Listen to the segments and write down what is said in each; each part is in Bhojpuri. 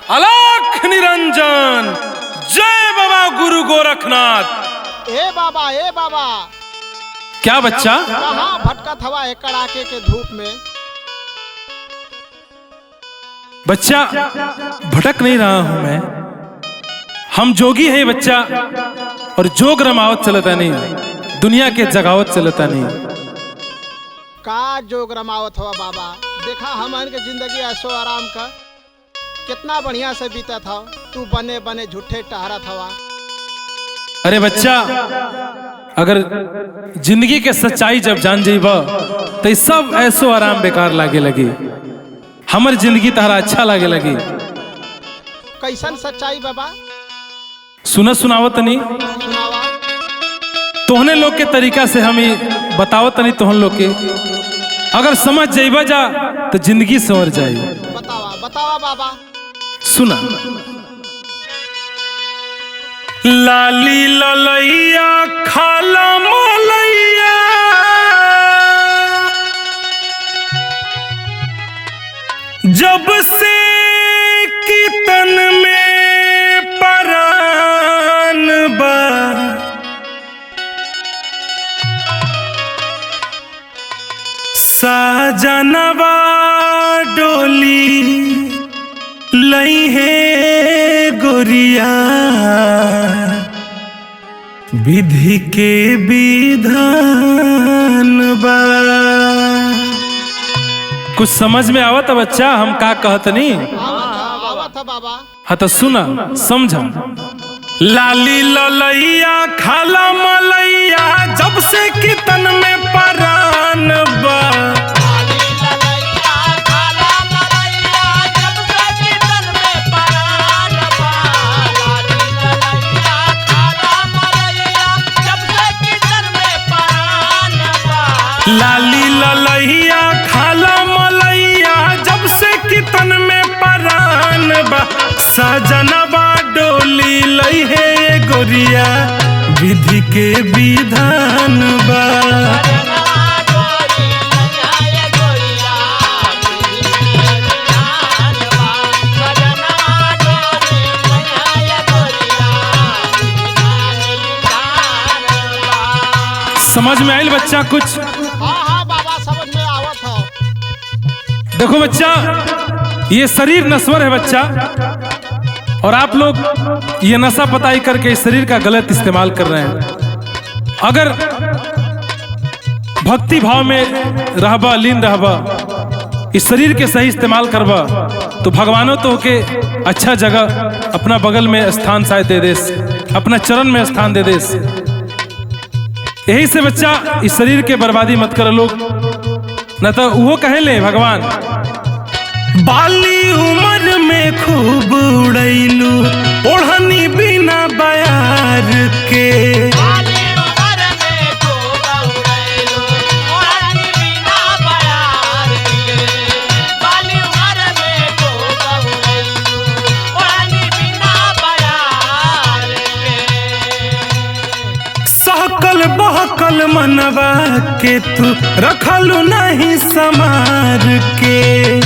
अलख निरंजन। जय बाबा गुरु गोरखनाथ। ए बाबा क्या बच्चा? कहाँ भटकत हवा है कड़ाके के धूप में? बच्चा भटक नहीं रहा हूं मैं, हम जोगी हैं बच्चा, और जोग रमावत चलता नहीं, दुनिया के जगावत चलता नहीं। का जोग रमावत हवा बाबा? देखा हमन के जिंदगी ऐसो आराम का कितना बढ़िया से बीता था, तू बने बने झूठे टहरा था। अरे बच्चा, अगर जिंदगी के सच्चाई जब जान जाइबा तो सब ऐसो आराम बेकार लागे लगी, हमर जिंदगी तहरा अच्छा लागे लगी। कैसन सच्चाई बाबा? सुनावत नहीं सुनावा। तोहने लोग के तरीका से हम बतावत नहीं, तोहन लोग के अगर समझ जाइबा जा तो जिंदगी संवर जाई। बतावा बाबा। सुना। लाली ललैया खाला मलैया, जब से कीर्तन में परान बा, साजनवा डोली लई है गोरिया, विधि के विधान बा। कुछ समझ में आवत बच्चा हम का कहत नहीं? आवत बाबा। हाँ तो सुना समझा। लाली ललैया खाला मलैया, जब से कीर्तन में परान बा, लाली ललैया खाला मलैया, जब से कीर्तन में परान बा, सजनवा डोली लई है गोरिया, विधि के विधान बा। समझ में आयल बच्चा कुछ? हाँ बाबा समझ में आवत है। देखो बच्चा, ये शरीर नश्वर है बच्चा, और आप लोग ये नशा पताई करके इस शरीर का गलत इस्तेमाल कर रहे हैं। अगर भक्ति भाव में रहबा, लीन रहबा, इस शरीर के सही इस्तेमाल करबा, तो भगवानों तो के अच्छा जगह अपना बगल में स्थान शायद दे देस, अपना चरण में स्थान दे देस। यही से बच्चा इस शरीर के बर्बादी मत कर लोग, न तो वो कहे ले भगवान, बाली उम्र में खूब उड़ैलू ओढ़नी बिना बयार के, बहकल मनवा के तू रखलू नहीं समार के,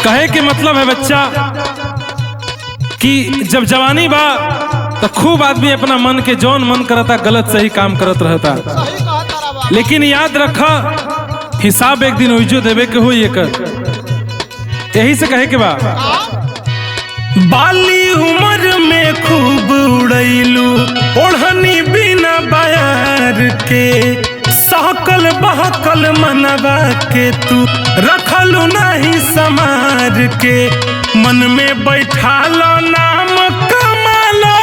कहे के मतलब है बच्चा कि जब जवानी बा तो खूब आदमी अपना मन के जौन मन करता गलत सही काम करत रहता, लेकिन याद रखा हिसाब एक दिन उइजो देवे के हो। यही से कहे के बा, बाली उम्र में खूब उड़ैलू ओढ़नी बिना बयार के, सहकल बहकल मनवा के तू रखलू नहीं समार के, मन में बैठालो नाम कमालो,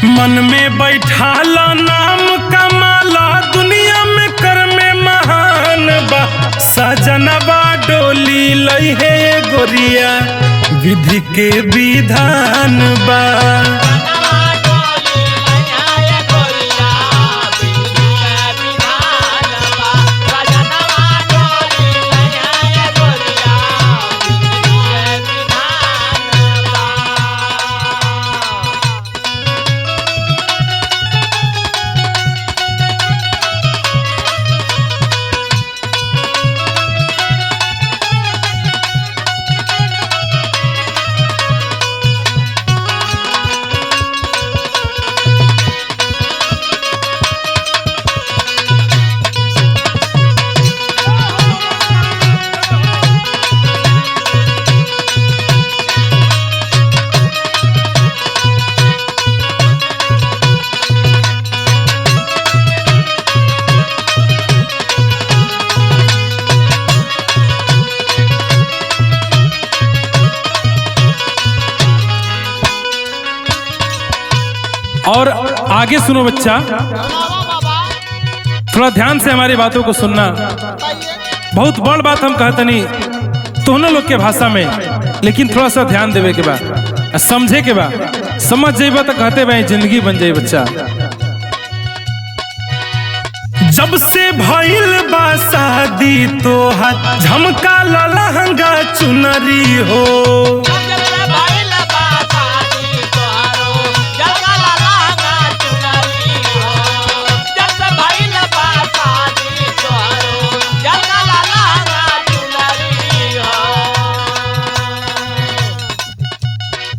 मन में बैठाला नाम कमाला, दुनिया में कर में महान बा, सजनवा डोली लई है गोरिया, विधि के विधान बा। आगे सुनो बच्चा, सुनावा बाबा, थोड़ा ध्यान से हमारी बातों को सुनना। बताइए। बहुत बड़ बात हम कहतनी दोनों लोग के भाषा में, लेकिन थोड़ा सा ध्यान देवे के बा, समझे के बा। समझ जाइबा तो कहते भाई जिंदगी बन जाए बच्चा। जब से भइल बा शादी तोहार झमका लहंगा चुनरी हो।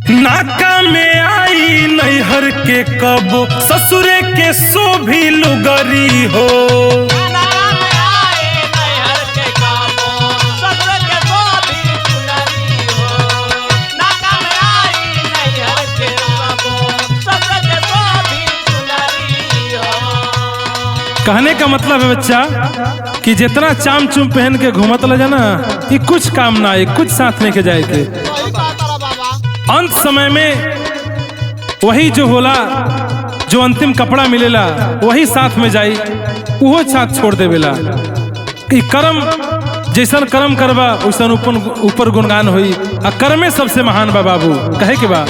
नाका में आई नैहर के कबो ससुरे के शोभी लुगरी हो। कहने का मतलब है बच्चा कि जितना चाम चुम पहन के घूमत ल जाना, ये कुछ काम ना, ये कुछ साथ लेके जाए थे। सही बात है बाबा। अंत समय में वही जो होला, जो अंतिम कपड़ा मिलेला वही साथ में जाई, वो साथ छोड़ देवेला। कि कर्म जैसन कर्म करबा वैसन ऊपर गुणगान होई, आ कर्मे सबसे महान बा बाबू। कहे के बा,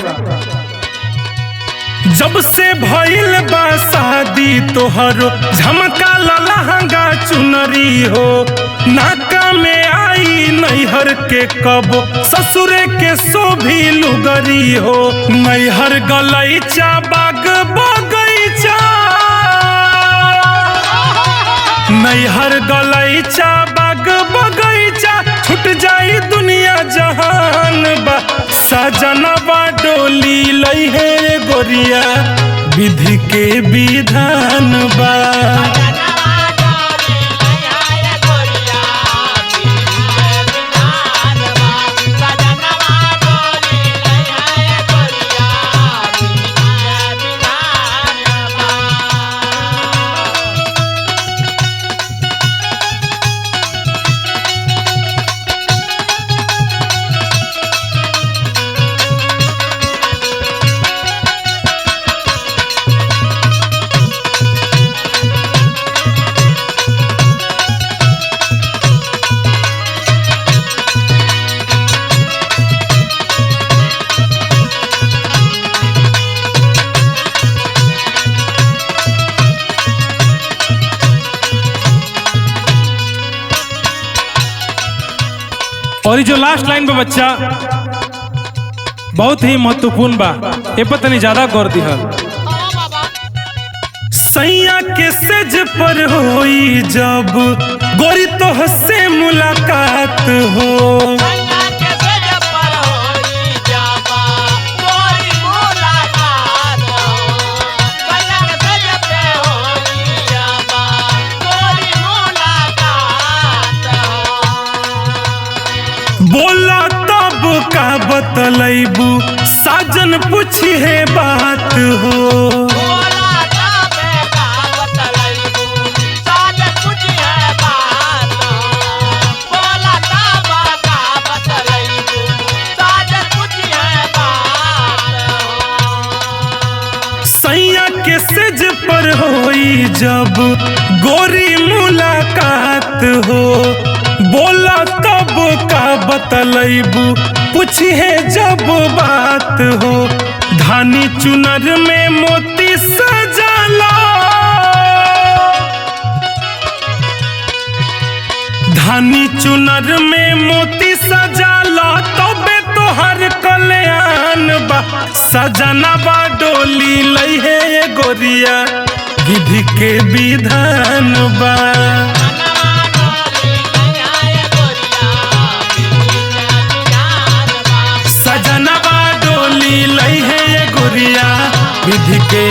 जब से भइल बा शादी तोहरो झमका लहंगा चुनरी हो। नाका में आई नैहर के कबो ससुरे के शोभी लुगरी हो। नैहर गलैचा बाग बगैचा, नैहर गलैचा बाग बगैचा, छूट जाई दुनिया जहान बा। सजनवा डोली लइहे गोरिया, विधि के विधान बा। और ये जो लास्ट लाइन में बच्चा बहुत ही महत्वपूर्ण बा, ये पर तनी ज्यादा गौर दिहल। सैया के सेज पर होई जब गोरी तोह से मुलाकात हो। बोला तब का बतलैबू साजन पूछी है बात हो। सैया के सेज पर होई जब गोरी मुलाकात हो। बोला तब का बतलैबू पूछी है जब बात हो। धानी चुनर में मोती सजाला, धानी चुनर में मोती सजाला, तबे तो हर कल्याण बा। सजना बा डोली लइहे गोरिया, विधि के विधान बा। सजनवा डोली लइहे गोरिया, विधि के